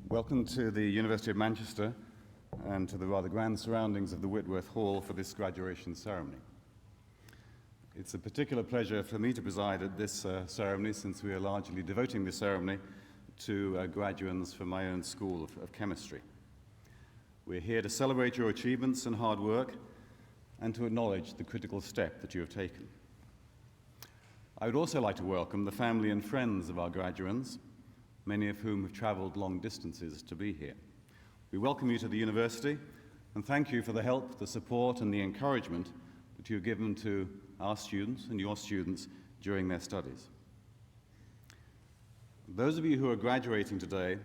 Welcome to the University of Manchester and to the rather grand surroundings of the Whitworth Hall for this graduation ceremony. It's a particular pleasure for me to preside at this ceremony, since we are largely devoting this ceremony to graduates from my own school of chemistry. We're here to celebrate your achievements and hard work and to acknowledge the critical step that you have taken. I would also like to welcome the family and friends of our graduates, many of whom have traveled long distances to be here. We welcome you to the university and thank you for the help, the support and the encouragement that you have given to our students and your students during their studies. Those of you who are graduating today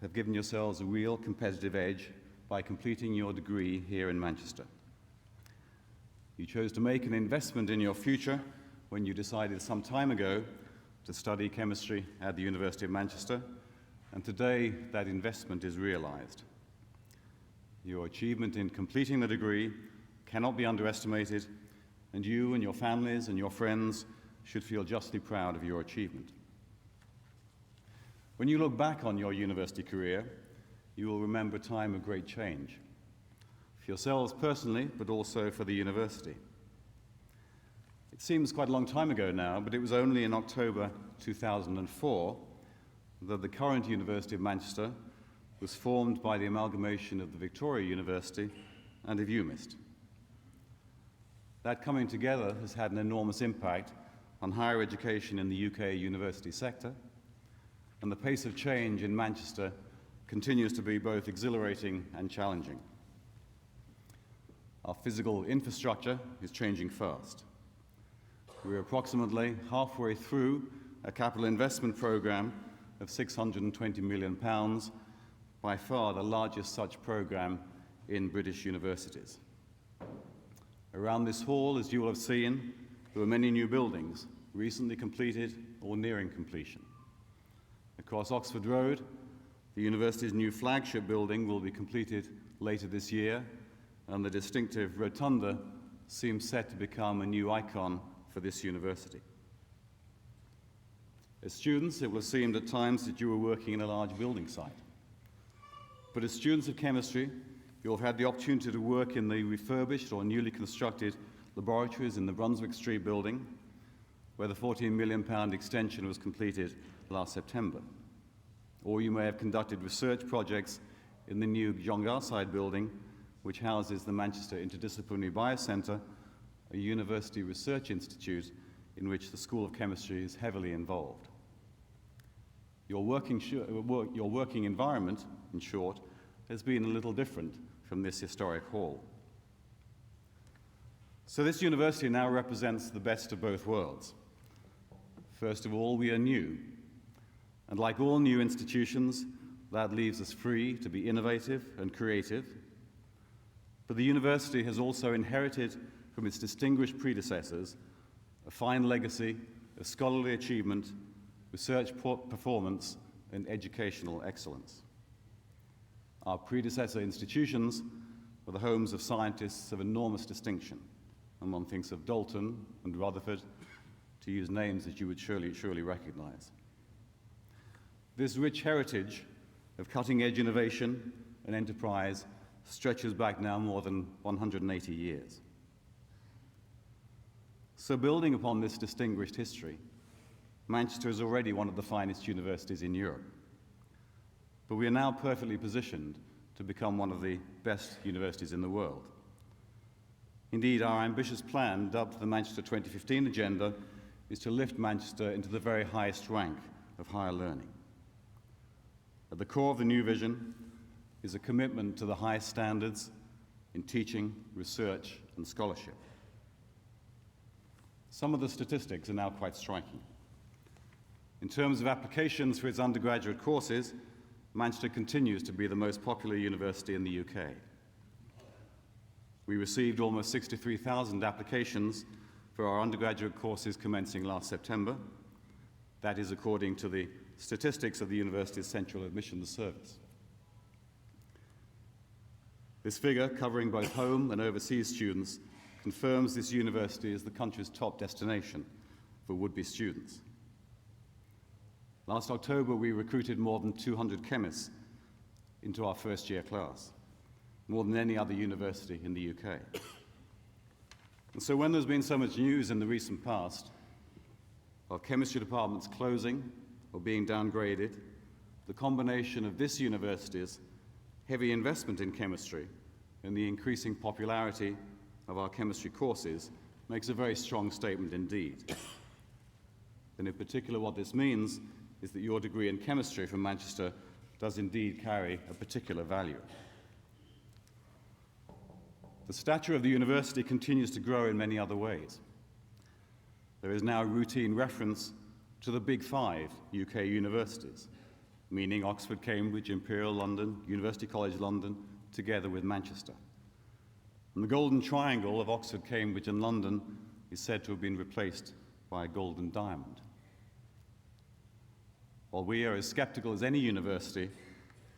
have given yourselves a real competitive edge by completing your degree here in Manchester. You chose to make an investment in your future when you decided some time ago to study chemistry at the University of Manchester, and today that investment is realized. Your achievement in completing the degree cannot be underestimated, and you and your families and your friends should feel justly proud of your achievement. When you look back on your university career, you will remember a time of great change, for yourselves personally, but also for the university. It seems quite a long time ago now, but it was only in October 2004 that the current University of Manchester was formed by the amalgamation of the Victoria University and of UoM. That coming together has had an enormous impact on higher education in the UK university sector, and the pace of change in Manchester continues to be both exhilarating and challenging. Our physical infrastructure is changing fast. We're approximately halfway through a capital investment programme of £620 million, by far the largest such programme in British universities. Around this hall, as you will have seen, there are many new buildings, recently completed or nearing completion. Across Oxford Road, the university's new flagship building will be completed later this year, and the distinctive rotunda seems set to become a new icon for this university. As students, it will have seemed at times that you were working in a large building site. But as students of chemistry, you'll have had the opportunity to work in the refurbished or newly constructed laboratories in the Brunswick Street building, where the £14 million extension was completed last September. Or you may have conducted research projects in the new John Garside building, which houses the Manchester Interdisciplinary Biocentre, a university research institute in which the School of Chemistry is heavily involved. Your working environment, in short, has been a little different from this historic hall. So this university now represents the best of both worlds. First of all, we are new. And like all new institutions, that leaves us free to be innovative and creative. But the university has also inherited from its distinguished predecessors a fine legacy of scholarly achievement, research performance, and educational excellence. Our predecessor institutions were the homes of scientists of enormous distinction, and one thinks of Dalton and Rutherford, to use names that you would surely recognize. This rich heritage of cutting-edge innovation and enterprise stretches back now more than 180 years. So building upon this distinguished history, Manchester is already one of the finest universities in Europe. But we are now perfectly positioned to become one of the best universities in the world. Indeed, our ambitious plan, dubbed the Manchester 2015 Agenda, is to lift Manchester into the very highest rank of higher learning. At the core of the new vision is a commitment to the highest standards in teaching, research, and scholarship. Some of the statistics are now quite striking. In terms of applications for its undergraduate courses, Manchester continues to be the most popular university in the UK. We received almost 63,000 applications for our undergraduate courses commencing last September. That is according to the statistics of the university's Central Admissions Service. This figure, covering both home and overseas students, confirms this university is the country's top destination for would-be students. Last October, we recruited more than 200 chemists into our first-year class, more than any other university in the UK. And so when there's been so much news in the recent past of chemistry departments closing or being downgraded, the combination of this university's heavy investment in chemistry and the increasing popularity of our chemistry courses makes a very strong statement indeed. And in particular, what this means is that your degree in chemistry from Manchester does indeed carry a particular value. The stature of the university continues to grow in many other ways. There is now routine reference to the Big Five UK universities, meaning Oxford, Cambridge, Imperial London, University College London, together with Manchester. And the golden triangle of Oxford, Cambridge and London is said to have been replaced by a golden diamond. While we are as sceptical as any university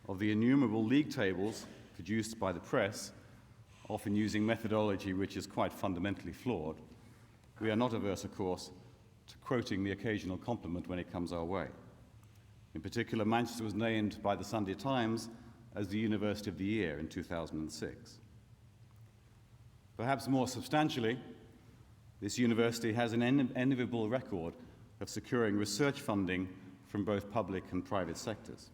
of the innumerable league tables produced by the press, often using methodology which is quite fundamentally flawed, we are not averse, of course, to quoting the occasional compliment when it comes our way. In particular, Manchester was named by the Sunday Times as the University of the Year in 2006. Perhaps more substantially, this university has an enviable record of securing research funding from both public and private sectors.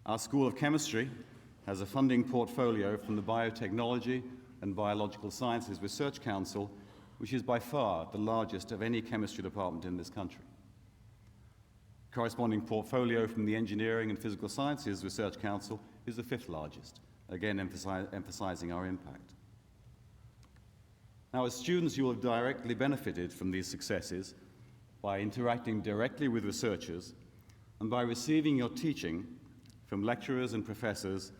Our School of Chemistry has a funding portfolio from the Biotechnology and Biological Sciences Research Council, which is by far the largest of any chemistry department in this country. Corresponding portfolio from the Engineering and Physical Sciences Research Council is the fifth largest, again emphasizing our impact. Now, as students, you will have directly benefited from these successes by interacting directly with researchers and by receiving your teaching from lecturers and professors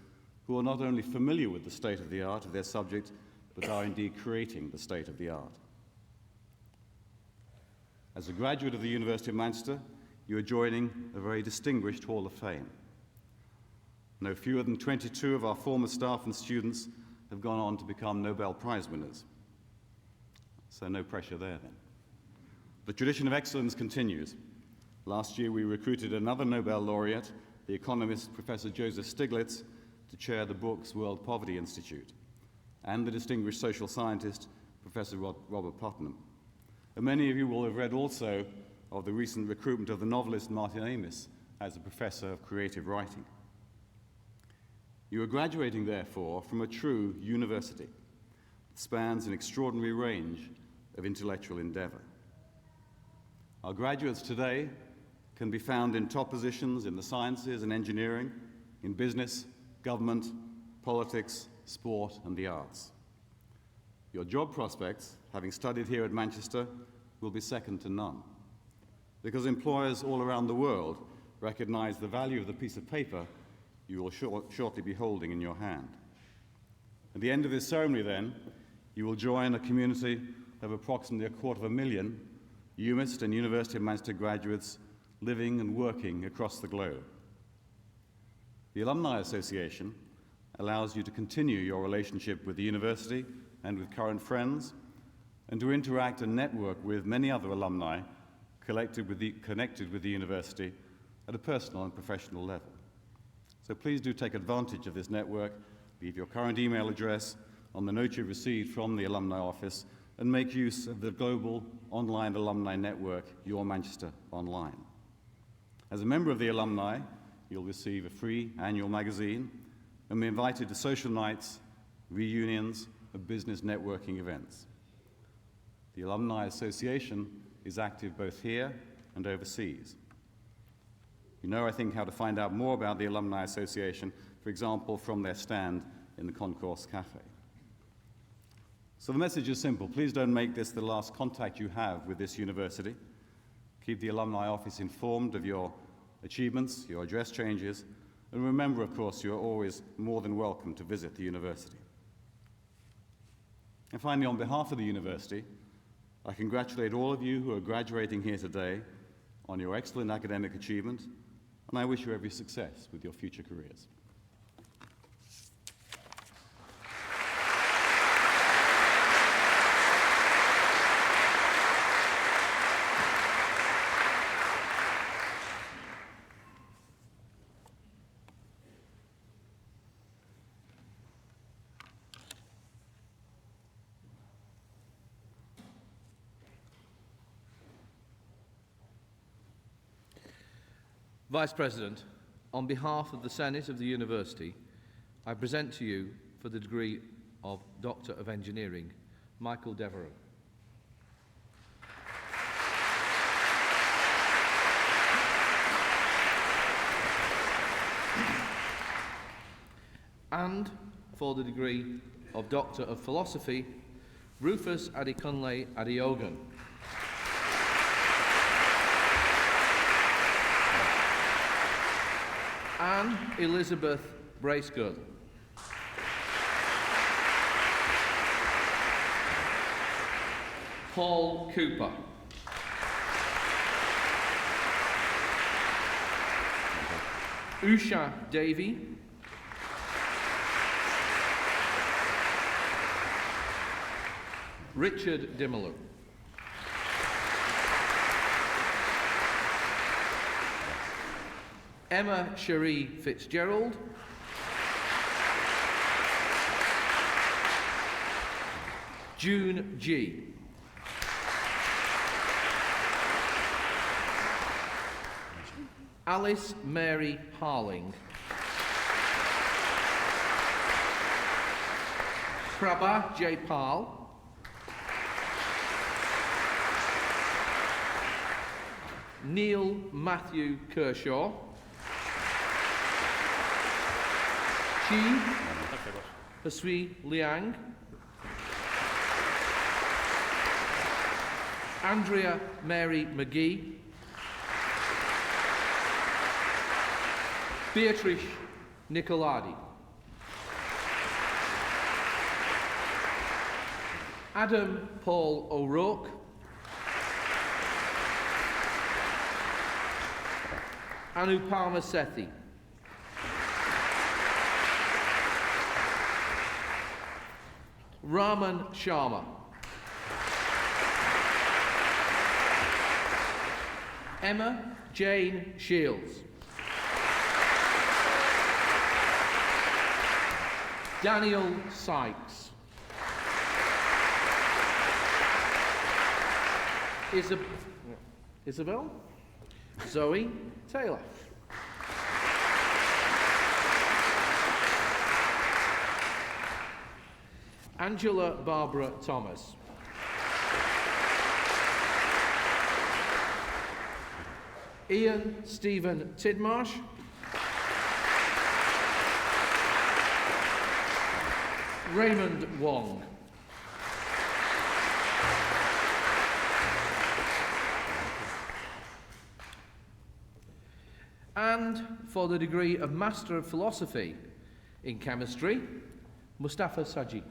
who are not only familiar with the state of the art of their subject, but are indeed creating the state of the art. As a graduate of the University of Manchester, you are joining a very distinguished Hall of Fame. No fewer than 22 of our former staff and students have gone on to become Nobel Prize winners. So no pressure there then. The tradition of excellence continues. Last year we recruited another Nobel laureate, the economist Professor Joseph Stiglitz, to chair the Brooks World Poverty Institute, and the distinguished social scientist Professor Robert Putnam. And many of you will have read also of the recent recruitment of the novelist Martin Amis as a professor of creative writing. You are graduating, therefore, from a true university that spans an extraordinary range of intellectual endeavor. Our graduates today can be found in top positions in the sciences and engineering, in business, government, politics, sport, and the arts. Your job prospects, having studied here at Manchester, will be second to none, because employers all around the world recognize the value of the piece of paper you will shortly be holding in your hand. At the end of this ceremony, then, you will join a community of approximately 250,000 UMIST and University of Manchester graduates living and working across the globe. The Alumni Association allows you to continue your relationship with the university and with current friends, and to interact and network with many other alumni connected with the university at a personal and professional level. So please do take advantage of this network, leave your current email address on the note you've received from the Alumni Office, and make use of the global online alumni network, UoM Manchester Online. As a member of the alumni, you'll receive a free annual magazine and be invited to social nights, reunions, and business networking events. The Alumni Association is active both here and overseas. You know, I think, how to find out more about the Alumni Association, for example, from their stand in the Concourse Cafe. So the message is simple. Please don't make this the last contact you have with this university. Keep the Alumni Office informed of your achievements, your address changes, and remember, of course, you are always more than welcome to visit the university. And finally, on behalf of the university, I congratulate all of you who are graduating here today on your excellent academic achievement, and I wish you every success with your future careers. Vice President, on behalf of the Senate of the University, I present to you, for the degree of Doctor of Engineering, Michael Devereux. And for the degree of Doctor of Philosophy, Rufus Adekunle Adeogun. Anne Elizabeth Bracegirdle. Paul Cooper. Usha Davey. Richard Dimmeler. Emma Cherie Fitzgerald. June G. Alice Mary Harling. Prabha J. Pal. Neil Matthew Kershaw. Chi Hasui Liang. Andrea Mary McGee. Beatrice Nicoladi. Adam Paul O'Rourke. Anupama Sethi. Raman Sharma. Emma Jane Shields. Daniel Sykes. Isabel Zoe Taylor. Angela Barbara Thomas. Ian Stephen Tidmarsh. Raymond Wong. And for the degree of Master of Philosophy in Chemistry, Mustafa Saji.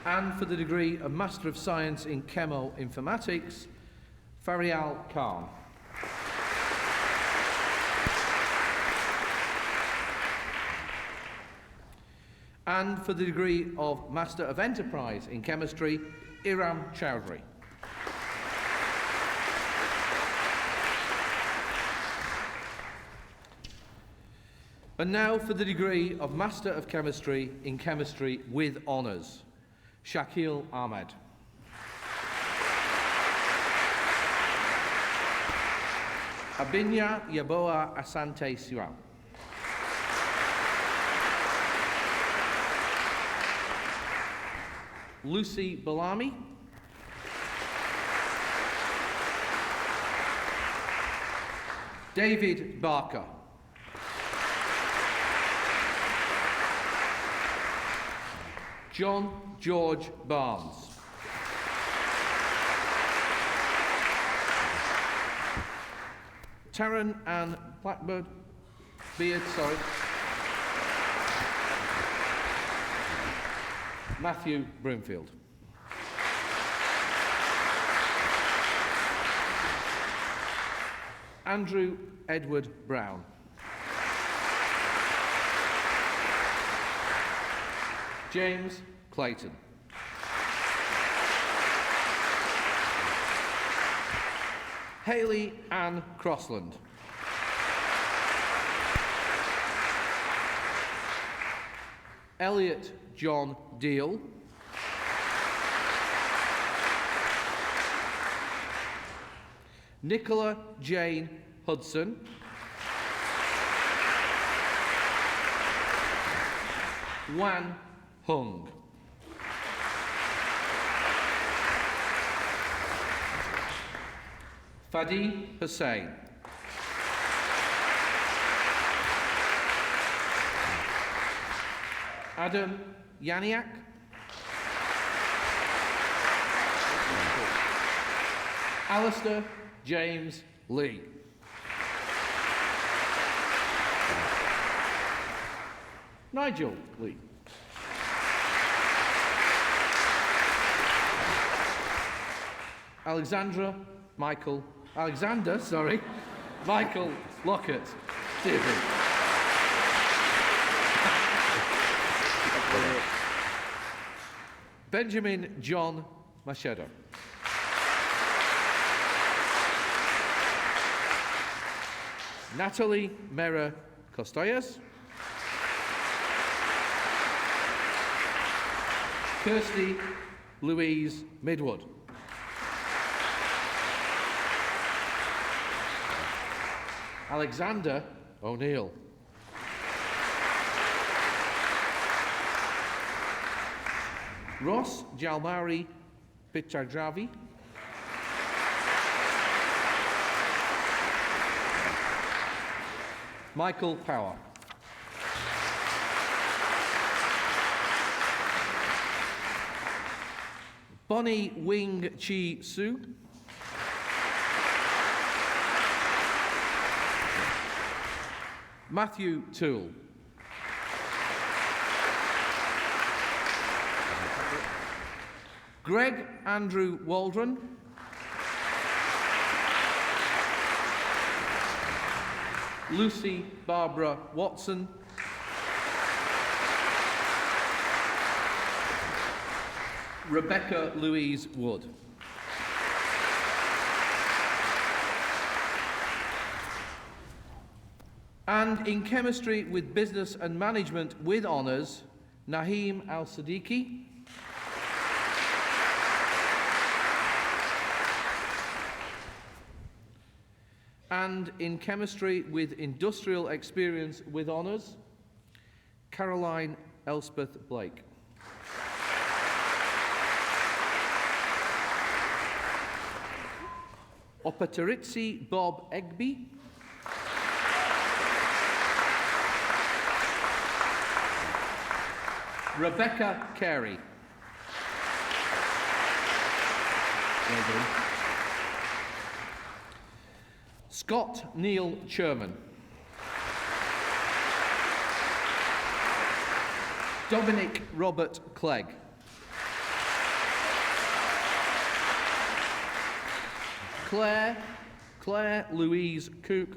And for the degree of Master of Science in Chemoinformatics, Farial Khan. And for the degree of Master of Enterprise in Chemistry, Iram Chowdhury. And now for the degree of Master of Chemistry in Chemistry with Honours, Shakil Ahmed. Abinya Yaboa Asante Siram. Lucy Bellamy. David Barker. John George Barnes. Taryn Ann Blackbird. Beard, sorry. Matthew Broomfield. Andrew Edward Brown. James Clayton. Hayley Ann Crossland. Elliot John Deal. Nicola Jane Hudson, Wan Hung. Fadi Hussain. Adam Yaniak. Alistair James Lee. Nigel Lee. Alexander, Michael Lockett. Stephen. Benjamin John Machedo. Natalie Mera Costallas. Kirsty Louise Midwood. Alexander O'Neill. Ross Jalmari Pichadravi. Michael Power. Bonnie Wing Chi Su. Matthew Toole. Greg Andrew Waldron. Lucy Barbara Watson. Rebecca Louise Wood. And in chemistry with business and management with honours, Naheem Al-Siddiqui. And in chemistry with industrial experience with honours, Caroline Elspeth Blake. Opateritsi Bob Egby. Rebecca Carey. Well done. Scott Neil Sherman. Dominic Robert Clegg. Claire Louise Cook.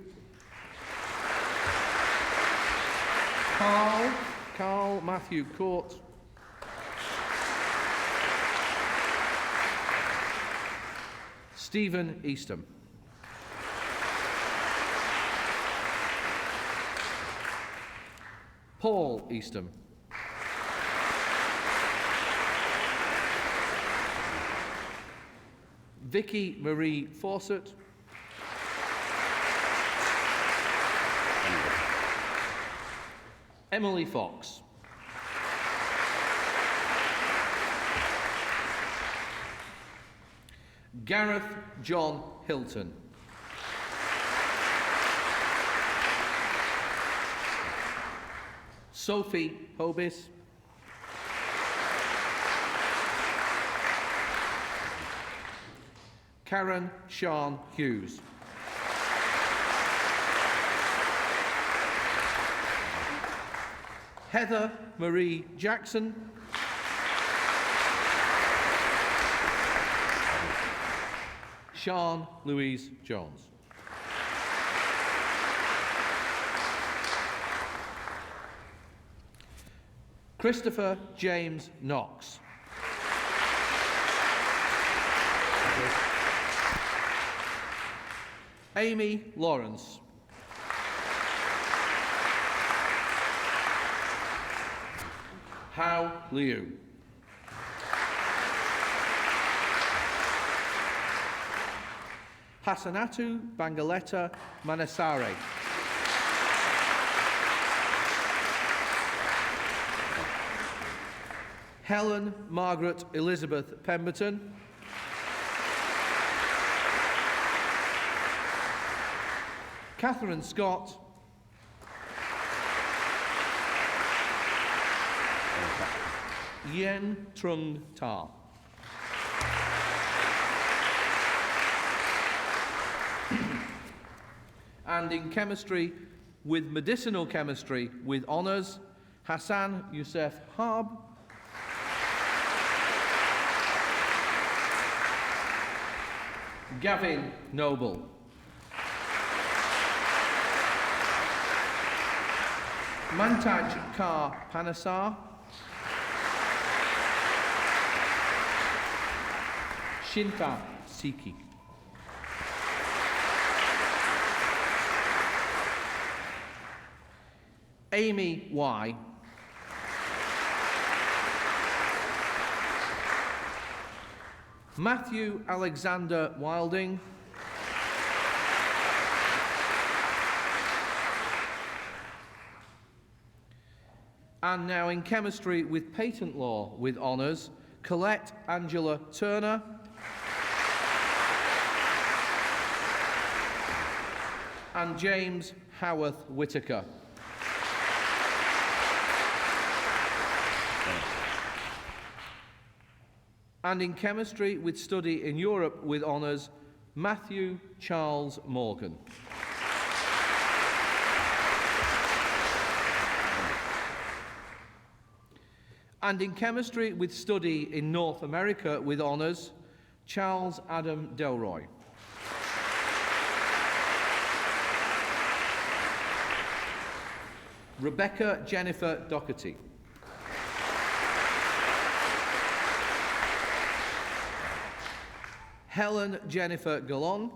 Carl Matthew Court. Stephen Eastham. Paul Eastham. Vicky Marie Fawcett. Emily Fox. Gareth John Hilton. Sophie Hobis. Karen Sean Hughes. Heather Marie Jackson. Sean Louise Jones. Christopher James Knox. Amy Lawrence. Hao Liu. Hasanatu Bangaleta Manasare. Helen Margaret Elizabeth Pemberton. Catherine Scott. Yen Trung Ta. And in chemistry, with medicinal chemistry, with honours, Hassan Youssef Harb. Gavin Noble. Mantaj Kar Panasar. Shinta Siki. Amy Y. Matthew Alexander Wilding. And now in chemistry with patent law with honours, Colette Angela Turner. And James Howarth Whitaker. And in chemistry with study in Europe with honours, Matthew Charles Morgan. And in chemistry with study in North America with honours, Charles Adam Delroy. Rebecca Jennifer Doherty. Helen Jennifer Gallon.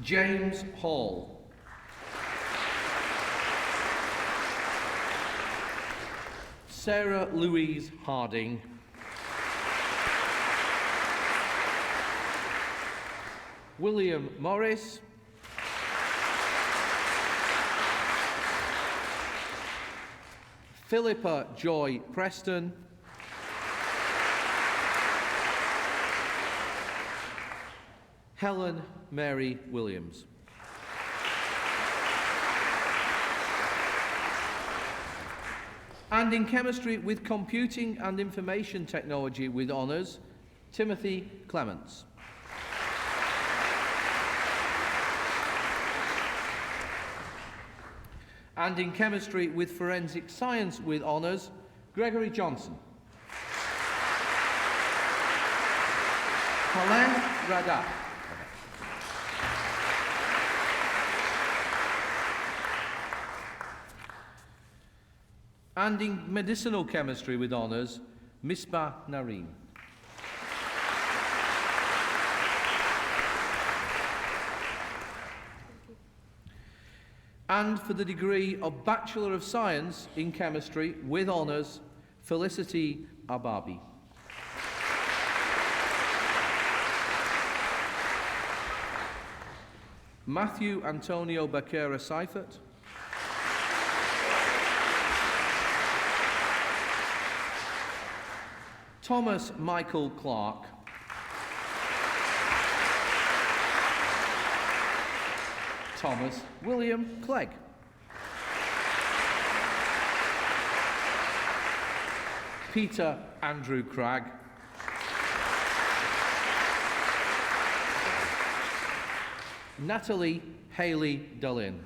James Hall. Sarah Louise Harding. William Morris. Philippa Joy Preston. Helen Mary Williams. And in chemistry with computing and information technology with honours, Timothy Clements. And in chemistry with forensic science with honours, Gregory Johnson. Helen Radat. And in medicinal chemistry with honours, Misbah Nareen. And for the degree of Bachelor of Science in Chemistry with honours, Felicity Ababi. Matthew Antonio Becerra Seifert. Thomas Michael Clark. Thomas William Clegg. Peter Andrew Cragg. Natalie Haley Dullin.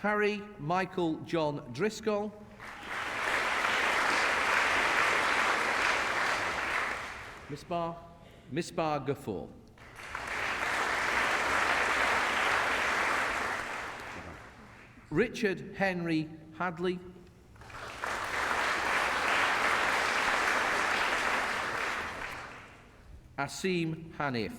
Harry Michael John Driscoll. Misbah Ghafoor. Richard Henry Hadley. Asim Hanif.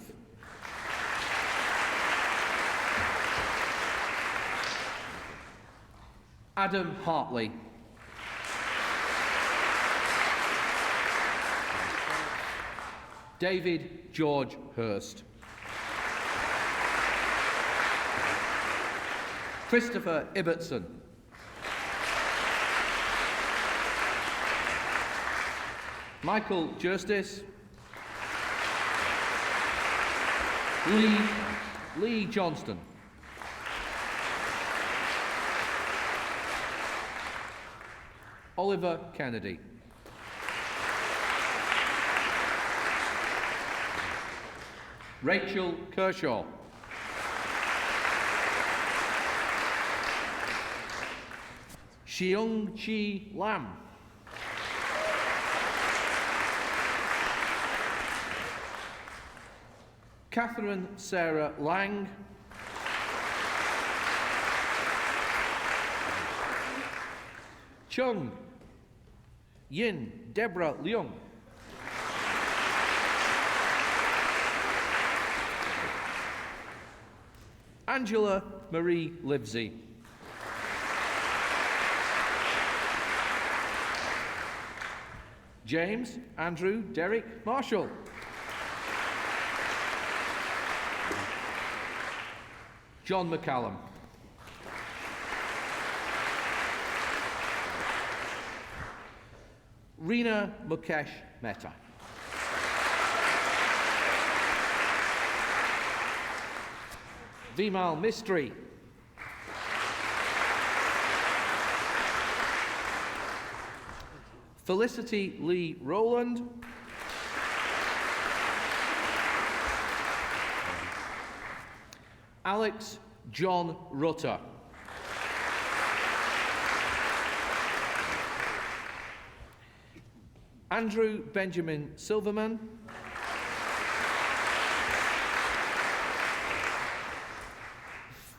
Adam Hartley. David George Hurst. Christopher Ibbotson. Michael Justice. Lee Johnston. Oliver Kennedy. Rachel Kershaw. Xiong Chi Lam. Catherine Sarah Lang. Chung Yin Deborah Leung. Angela Marie Livesey. James Andrew Derek Marshall. John McCallum. Reena Mukesh Mehta. Vimal Mistry. Felicity Lee Rowland. Alex John Rutter. Andrew Benjamin Silverman.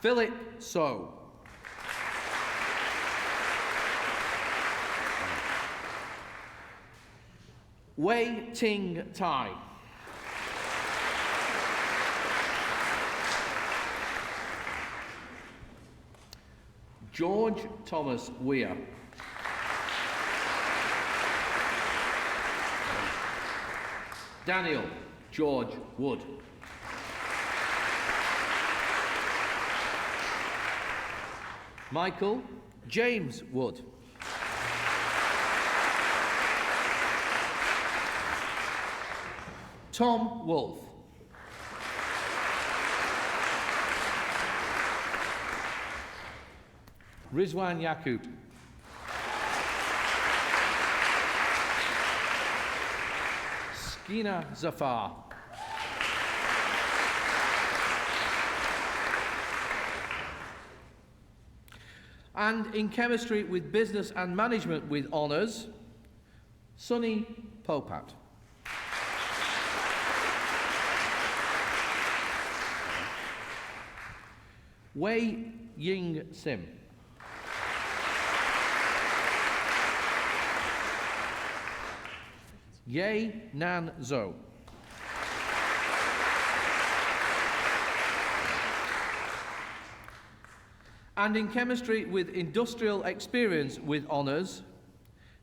Philip So. Wei Ting Tai. George Thomas Weir. Daniel George Wood. Michael James Wood. Tom Wolfe. Rizwan Yaqub. Skina Zafar. And in chemistry with business and management with honours, Sunny Popat. Wei Ying Sim. Ye Nan Zhou. And in chemistry with industrial experience with honours,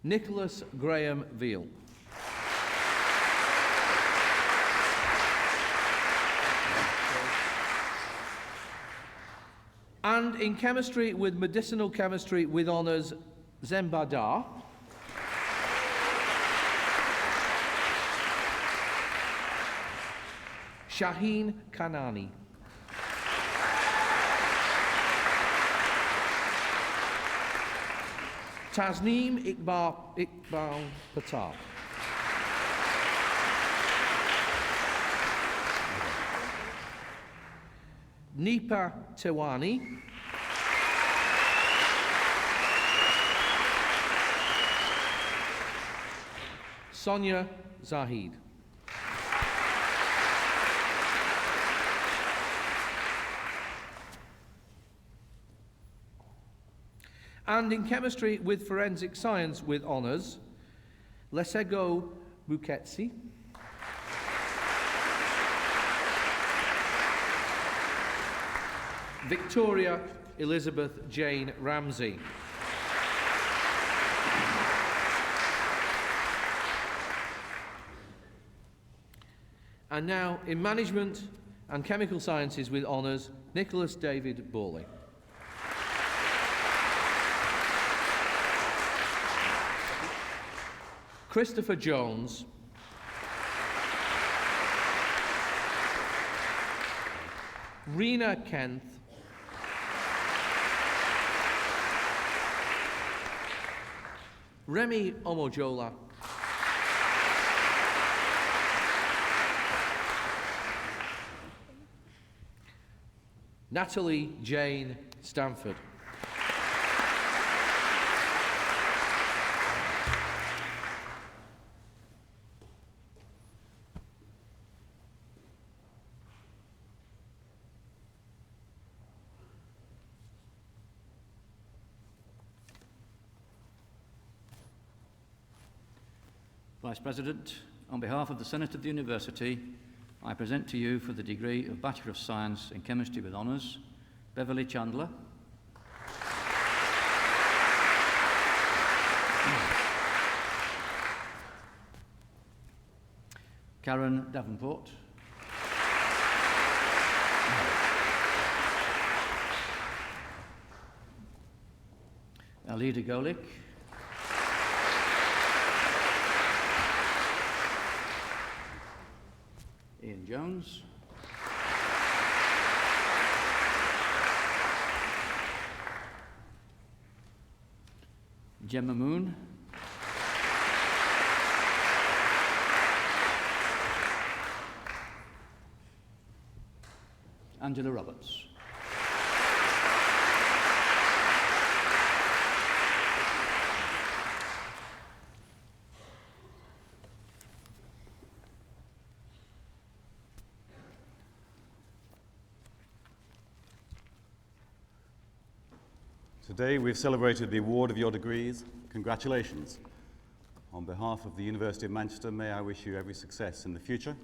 Nicholas Graham Veal. And in chemistry with medicinal chemistry with honours, Zembadar. Shaheen Kanani. Tasneem Iqbal Patel. Nipa Tewani. Sonia Zahid. And in chemistry with forensic science with honours, Lesego Muketsi. Victoria Elizabeth Jane Ramsey. And now, in Management and Chemical Sciences with honours, Nicholas David Borley. Christopher Jones. Rena Kent. Remy Omojola. Natalie Jane Stanford. Vice President, on behalf of the Senate of the University, I present to you for the degree of Bachelor of Science in Chemistry with Honours, Beverly Chandler, Karen Davenport, Alida Golik, Ian Jones, Gemma Moon, Angela Roberts. Today we've celebrated the award of your degrees. Congratulations. On behalf of the University of Manchester, may I wish you every success in the future.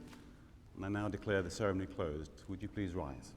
And I now declare the ceremony closed. Would you please rise?